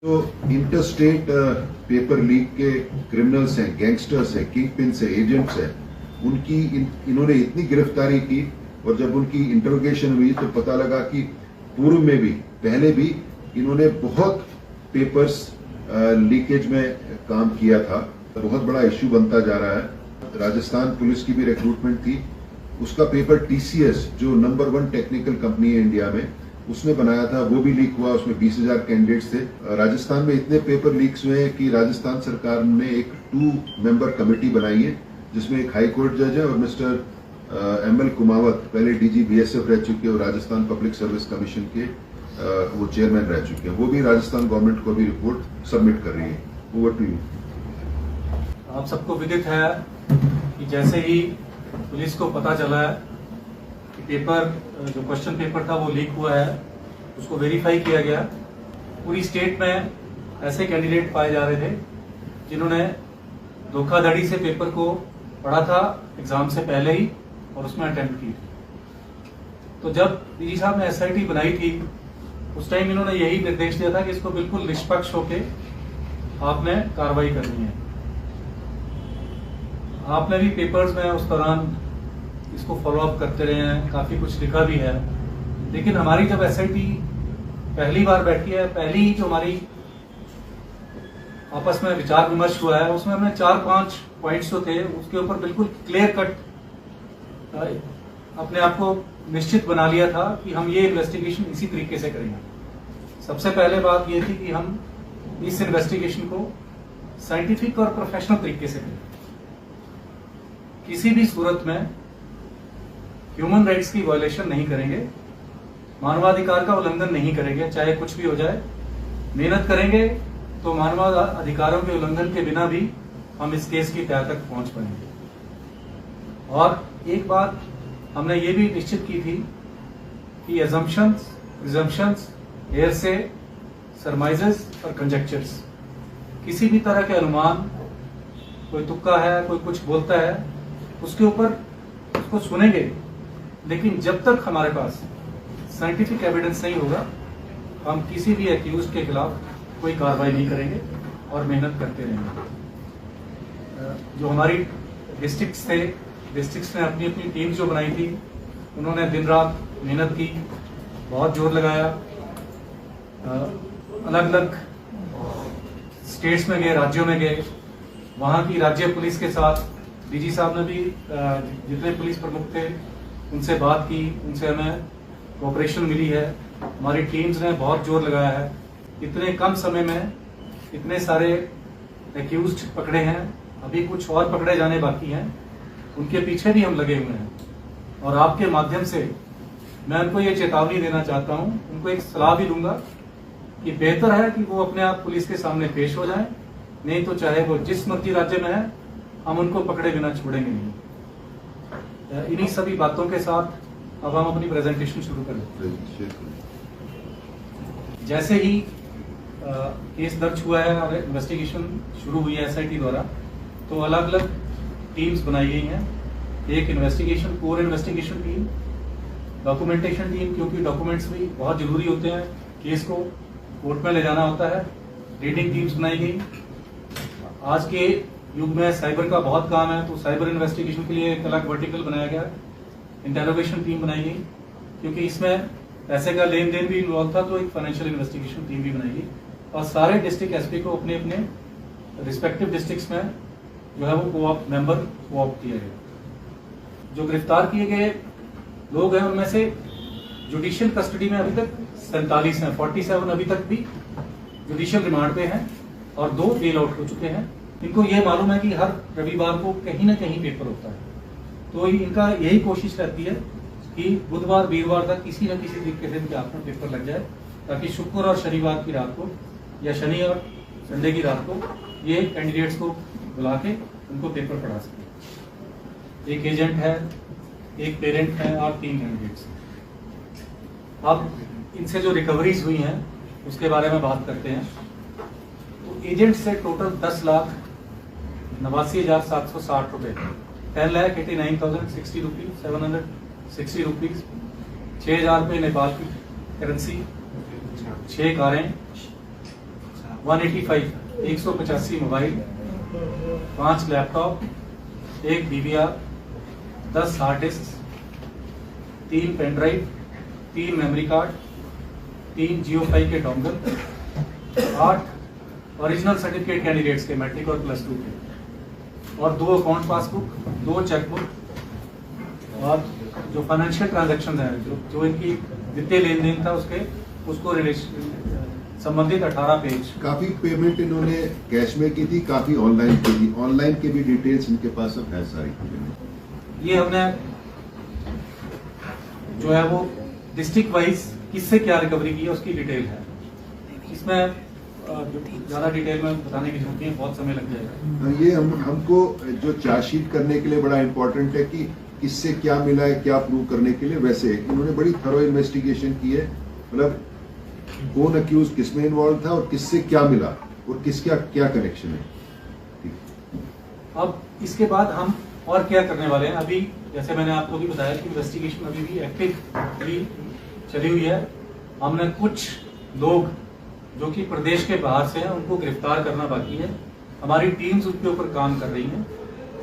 तो interstate paper leak के criminals हैं, गैंगस्टर्स हैं, किंग पिन्स हैं, एजेंट्स हैं, उनकी इन्होंने इतनी गिरफ्तारी की और जब उनकी इंटरोगेशन हुई तो पता लगा कि पूर्व में भी पहले भी इन्होंने बहुत पेपर्स लीकेज में काम किया था। बहुत बड़ा इश्यू बनता जा रहा है। राजस्थान पुलिस की भी रिक्रूटमेंट थी, उसका पेपर टीसीएस जो नंबर 1 टेक्निकल कंपनी है इंडिया में, उसने बनाया था, वो भी लीक हुआ। उसमें 20,000 कैंडिडेट्स थे। राजस्थान में इतने पेपर लीक्स हुए हैं कि राजस्थान सरकार ने एक 2 मेंबर कमेटी बनाई है जिसमें एक हाई कोर्ट जज है और मिस्टर ML कुमावत, पहले डीजी BSF रह चुके हैं और राजस्थान पब्लिक सर्विस कमीशन के वो चेयरमैन रह चुके हैं। वो भी राजस्थान गवर्नमेंट को भी रिपोर्ट सबमिट कर रही है। Over to you. आप सबको विदित है कि जैसे ही पुलिस को पता चला है कि पेपर जो क्वेश्चन पेपर था वो लीक हुआ है, उसको वेरीफाई किया गया। पूरी स्टेट में ऐसे कैंडिडेट पाए जा रहे थे जिन्होंने धोखाधड़ी से पेपर को पढ़ा था एग्जाम से पहले ही और उसमें अटेम्प्ट की। तो जब डीजी साहब ने SIT बनाई थी उस टाइम इन्होंने यही निर्देश दिया था कि इसको बिल्कुल निष्पक्ष होके आपने कार्रवाई करनी है। आपने भी पेपर्स में उस दौरान इसको फॉलो अप करते रहे हैं, काफी कुछ लिखा भी है। लेकिन हमारी जब SIT पहली बार बैठी है, पहली जो हमारी आपस में विचार विमर्श हुआ है, उसमें हमने 4-5 पॉइंट्स जो थे उसके ऊपर बिल्कुल क्लियर कट अपने आप को निश्चित बना लिया था कि हम ये इन्वेस्टिगेशन इसी तरीके से करेंगे। सबसे पहले बात ये थी कि हम इस इन्वेस्टिगेशन को साइंटिफिक और प्रोफेशनल तरीके से करें। किसी भी सूरत में ह्यूमन राइट्स की वायलेशन नहीं करेंगे, मानवाधिकार का उल्लंघन नहीं करेंगे, चाहे कुछ भी हो जाए। मेहनत करेंगे तो मानवाधिकारों के उल्लंघन के बिना भी हम इस केस की तह तक पहुंच पाएंगे। और एक बात हमने ये भी निश्चित की थी कि एजम्पशंस, प्रिजम्पशंस, हेयरसे, सरमाइजेस और कंजेक्चर्स, किसी भी तरह के अनुमान, कोई तुक्का है, कोई कुछ बोलता है, उसके ऊपर उसको सुनेंगे, लेकिन जब तक हमारे पास साइंटिफिक एविडेंस नहीं होगा हम किसी भी एक्यूज्ड के खिलाफ कोई कार्रवाई नहीं करेंगे और मेहनत करते रहेंगे। जो हमारी डिस्ट्रिक्ट्स थे, डिस्ट्रिक्ट्स ने अपनी अपनी टीम जो बनाई थी, उन्होंने दिन रात मेहनत की, बहुत जोर लगाया। अलग अलग स्टेट्स में गए, राज्यों में गए, वहां की राज्य पुलिस के साथ डीजी साहब ने भी जितने पुलिस प्रमुख थे उनसे बात की, उनसे हमें कोऑपरेशन मिली है। हमारी टीम्स ने बहुत जोर लगाया है। इतने कम समय में इतने सारे एक्यूज्ड पकड़े हैं, अभी कुछ और पकड़े जाने बाकी हैं, उनके पीछे भी हम लगे हुए हैं। और आपके माध्यम से मैं उनको ये चेतावनी देना चाहता हूं, उनको एक सलाह भी दूंगा कि बेहतर है कि वो अपने आप पुलिस के सामने पेश हो जाएं, नहीं तो चाहे वो जिस मर्जी राज्य में है हम उनको पकड़े बिना छोड़ेंगे नहीं। इन्हीं सभी बातों के साथ अब हम अपनी प्रेजेंटेशन शुरू करें। जैसे ही केस दर्ज हुआ है और इन्वेस्टिगेशन शुरू हुई है SIT द्वारा, तो अलग अलग टीम्स बनाई गई हैं। एक investigation, core investigation team, documentation team, क्योंकि डॉक्यूमेंट्स भी बहुत जरूरी होते हैं, केस को कोर्ट में ले जाना होता है। रीडिंग टीम्स बनाई गई। आज के युग में साइबर का बहुत काम है, तो साइबर इन्वेस्टिगेशन के लिए एक अलग वर्टिकल बनाया गया। इंटेरोगेशन टीम बनाई गई, क्योंकि इसमें पैसे का लेन देन भी इन्वॉल्व था, तो एक फाइनेंशियल इन्वेस्टिगेशन टीम भी बनाई गई। और सारे डिस्ट्रिक्ट SP को अपने अपने रिस्पेक्टिव डिस्ट्रिक्ट्स में जो है वो कोऑप मेंबर कोऑप किया गया। जो गिरफ्तार किए गए लोग हैं उनमें से जुडिशियल कस्टडी में अभी तक 47 हैं, 47 अभी तक भी जुडिशियल रिमांड पे हैं और 2 बेल आउट हो चुके हैं। इनको ये मालूम है कि हर रविवार को कहीं ना कहीं पेपर होता है, तो इनका यही कोशिश रहती है कि बुधवार वीरवार तक किसी न किसी तरीके से इनके हाथ में पेपर लग जाए, ताकि शुक्र और शनिवार की रात को या शनि और संडे की रात को ये कैंडिडेट्स को बुला के उनको पेपर पढ़ा सके। एक एजेंट है, एक पेरेंट है और 3 कैंडिडेट्स। अब इनसे जो रिकवरीज हुई हैं उसके बारे में बात करते हैं। तो एजेंट से टोटल 10,89,760 रुपए, 10,89,060 रुपीज, 760 रुपीज, 6,000 रुपये नेपाल की करेंसी, 6 कारें, 185 mobile, 5 laptop, 1 DVR, 10 hard disk, 3 pen drive, 3 memory card, 3 जियो5 के डोंगल, 8 ओरिजिनल सर्टिफिकेट कैंडिडेट्स के मैट्रिक और +2 के, और 2 अकाउंट पासबुक, 2 चेकबुक, और जो फाइनेंशियल ट्रांजैक्शन है, जो इनकी वित्तीय लेन देन था उसको संबंधित 18 पेज। काफी पेमेंट इन्होंने कैश में की थी, काफी ऑनलाइन की थी। ऑनलाइन के भी डिटेल्स इनके पास अब है सारी। ये हमने जो है वो डिस्ट्रिक्ट वाइज किससे क्या रिकवरी की है उसकी डिटेल है। इसमें ज्यादा डिटेल में बताने की जरूरत नहीं है, बहुत समय लग जाएगा। ये हमको जो चार्जशीट करने के लिए बड़ा इंपॉर्टेंट है कि किससे क्या मिला है, क्या प्रूव करने के लिए। वैसे इन्होंने बड़ी थरो इन्वेस्टिगेशन की है, मतलब कौन अक्यूज किसमें इन्वॉल्व था और किससे क्या मिला और किसका क्या कनेक्शन है। अब इसके बाद हम और क्या करने वाले हैं। अभी जैसे मैंने आपको भी बताया कि इन्वेस्टिगेशन अभी भी एक्टिवली चली हुई है। हमने कुछ लोग जो कि प्रदेश के बाहर से हैं उनको गिरफ्तार करना बाकी है। हमारी टीम्स उनके ऊपर काम कर रही हैं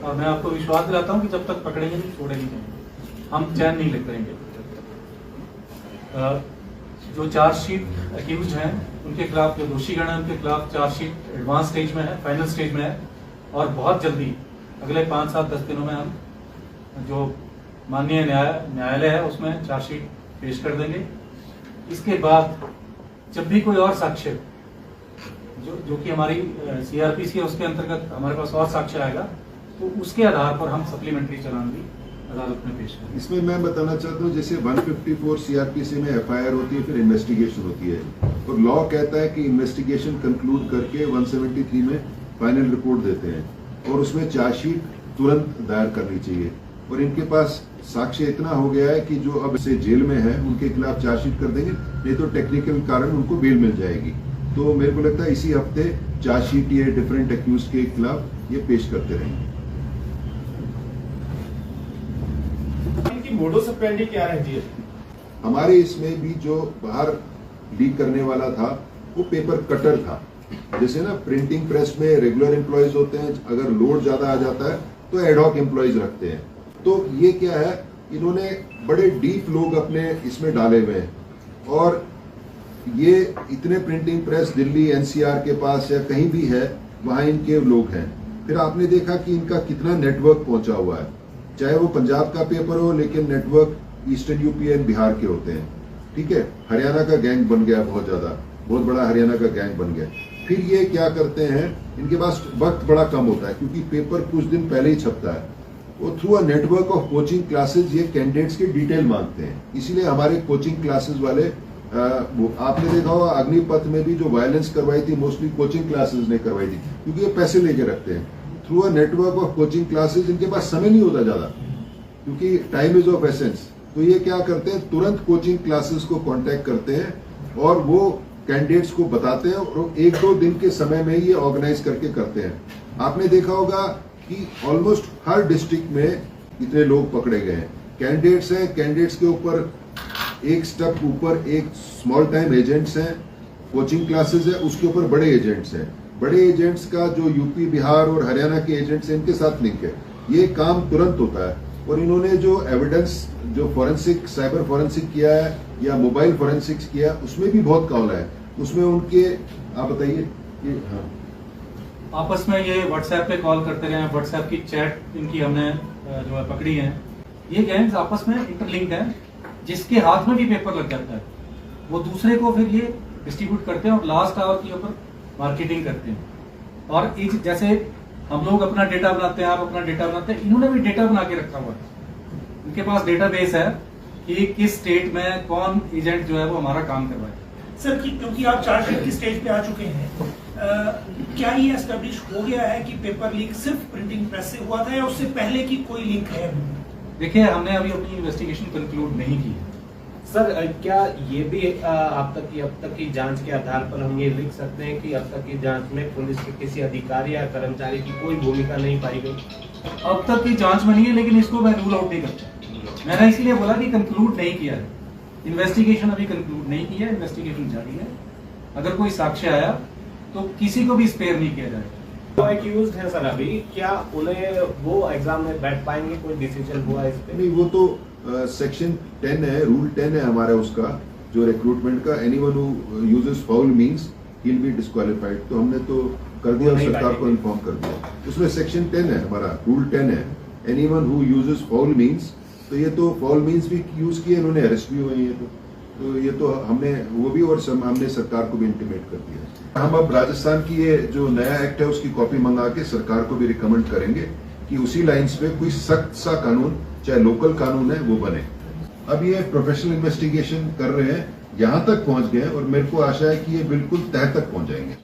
और मैं आपको विश्वास दिलाता हूं कि जब तक पकड़ेंगे नहीं छोड़ेंगे नहीं, हम चैन नहीं करेंगे। जो चार्जशीट अक्यूज हैं उनके खिलाफ, जो दोषीगण हैं उनके खिलाफ चार्जशीट एडवांस स्टेज में है, फाइनल स्टेज में है, और बहुत जल्दी अगले 5, 7, 10 दिनों में हम जो माननीय न्यायालय है उसमें चार्जशीट पेश कर देंगे। इसके बाद जब भी कोई और साक्ष्य जो कि हमारी CRPC है उसके अंतर्गत हमारे पास और साक्ष्य आएगा तो उसके आधार पर हम सप्लीमेंट्री चालान भी अदालत में पेश करेंगे। इसमें मैं बताना चाहता हूँ, जैसे 154 CRPC में FIR होती है, फिर इन्वेस्टिगेशन होती है, और लॉ कहता है कि इन्वेस्टिगेशन कंक्लूड करके 173 में फाइनल रिपोर्ट देते हैं और उसमें चार्जशीट तुरंत दायर करनी चाहिए। और इनके पास साक्ष्य इतना हो गया है कि जो अब से जेल में है उनके खिलाफ चार्जशीट कर देंगे, नहीं तो टेक्निकल कारण उनको बेल मिल जाएगी। तो मेरे को लगता है इसी हफ्ते चार्जशीट ये डिफरेंट अक्यूज के खिलाफ ये पेश करते रहेंगे। मोडस ऑपरेंडी क्या रहती है? हमारे इसमें भी जो बाहर लीक करने वाला था वो पेपर कटर था। जैसे ना प्रिंटिंग प्रेस में रेगुलर एम्प्लॉयज होते हैं, अगर लोड ज्यादा आ जाता है तो एडहॉक एम्प्लॉयज रखते हैं। तो ये क्या है, इन्होंने बड़े डीप लोग अपने इसमें डाले हुए हैं, और ये इतने प्रिंटिंग प्रेस दिल्ली NCR के पास या कहीं भी है वहां इनके लोग हैं। फिर आपने देखा कि इनका कितना नेटवर्क पहुंचा हुआ है, चाहे वो पंजाब का पेपर हो लेकिन network eastern UP and Bihar के होते हैं। ठीक है, हरियाणा का गैंग बन गया, बहुत बड़ा हरियाणा का गैंग बन गया। फिर ये क्या करते हैं, इनके पास वक्त बड़ा कम होता है क्योंकि पेपर कुछ दिन पहले ही छपता है। वो through a network of coaching classes ये कैंडिडेट्स की डिटेल मांगते हैं। इसीलिए हमारे कोचिंग क्लासेस वाले वो आपने देखा होगा अग्निपथ में भी जो वायलेंस करवाई थी मोस्टली कोचिंग क्लासेस ने करवाई थी, क्योंकि ये पैसे लेके रखते हैं। Through a network of coaching classes इनके पास समय नहीं होता ज्यादा, क्योंकि टाइम इज ऑफ एसेंस। तो ये क्या करते हैं, तुरंत कोचिंग क्लासेस को कांटेक्ट करते हैं और वो कैंडिडेट्स को बताते हैं और 1-2 दिन के समय में ये ऑर्गेनाइज करके करते हैं। आपने देखा होगा कि ऑलमोस्ट हर डिस्ट्रिक्ट में इतने लोग पकड़े गए हैं। कैंडिडेट्स हैं, कैंडिडेट्स के ऊपर एक स्टेप ऊपर एक स्मॉल टाइम एजेंट्स हैं, कोचिंग क्लासेस है, उसके ऊपर बड़े एजेंट्स हैं। बड़े एजेंट्स का जो यूपी बिहार और हरियाणा के एजेंट्स हैं इनके साथ लिंक है। ये काम तुरंत होता है। और इन्होंने जो एविडेंस जो फॉरेंसिक साइबर फॉरेंसिक किया है या मोबाइल फॉरेंसिक्स किया है उसमें भी बहुत कौल है। उसमें उनके आप बताइए। हाँ, आपस में ये व्हाट्सएप पे कॉल करते रहे, व्हाट्सएप की चैट इनकी हमने जो है पकड़ी है। ये गैंग्स आपस में इंटरलिंक्ड है, जिसके हाथ में भी पेपर लग जाता है वो दूसरे को फिर ये डिस्ट्रीब्यूट करते हैं और लास्ट आवर के ऊपर मार्केटिंग करते हैं। और एक जैसे हम लोग अपना डेटा बनाते हैं, आप अपना डेटा बनाते हैं, इन्होंने भी डेटा बना के रखा हुआ है। इनके पास डेटाबेस है कि किस स्टेट में कौन एजेंट जो है वो हमारा काम करवाए। सर क्योंकि आप चार्जशीट की स्टेज पे आ चुके हैं, क्या ये एस्टेब्लिश हो गया है कि पेपर लीक सिर्फ प्रिंटिंग प्रेस से हुआ था या उससे पहले की कोई लिंक है? देखिए, हमने अभी अपनी इन्वेस्टिगेशन कंक्लूड नहीं की है। सर क्या ये भी अब तक की जांच के आधार पर हम ये लिख सकते हैं कि अब तक की जांच में पुलिस के किसी अधिकारी या कर्मचारी की कोई भूमिका नहीं पाई गई? अब तक की जांच में नहीं है, लेकिन इसको मैं रूल आउट नहीं करता। मैंने इसलिए बोला कि कंक्लूड नहीं किया है, इन्वेस्टिगेशन अभी कंक्लूड नहीं किया, इन्वेस्टिगेशन जारी है। अगर कोई साक्ष्य आया तो किसी को भी स्पेयर नहीं किया जाएगा। तो एक्यूज्ड है सर, अभी क्या उन्हें वो एग्जाम में बैठ पाएंगे? कोई डिसीजन हुआ इस पे? नहीं, वो तो सेक्शन 10 है, रूल 10 है हमारा उसका जो रिक्रूटमेंट का, anyone who uses foul means he will be disqualified. तो हमने तो कर दिया, सरकार को इन्फॉर्म कर दिया। उसमें सेक्शन 10 है हमारा, रूल 10 है, anyone who uses foul means. तो ये तो फाउल मींस भी यूज किए, इन्होंने अरेस्ट भी हुए हैं। तो ये तो हमने वो भी, और हमने सरकार को भी इंटीमेट कर दिया। हम अब राजस्थान की ये जो नया एक्ट है उसकी कॉपी मंगा के सरकार को भी रिकमेंड करेंगे कि उसी लाइंस पे कोई सख्त सा कानून, चाहे लोकल कानून है, वो बने। अब ये प्रोफेशनल इन्वेस्टिगेशन कर रहे हैं, यहां तक पहुंच गए और मेरे को आशा है कि ये बिल्कुल तह तक पहुंच जाएंगे।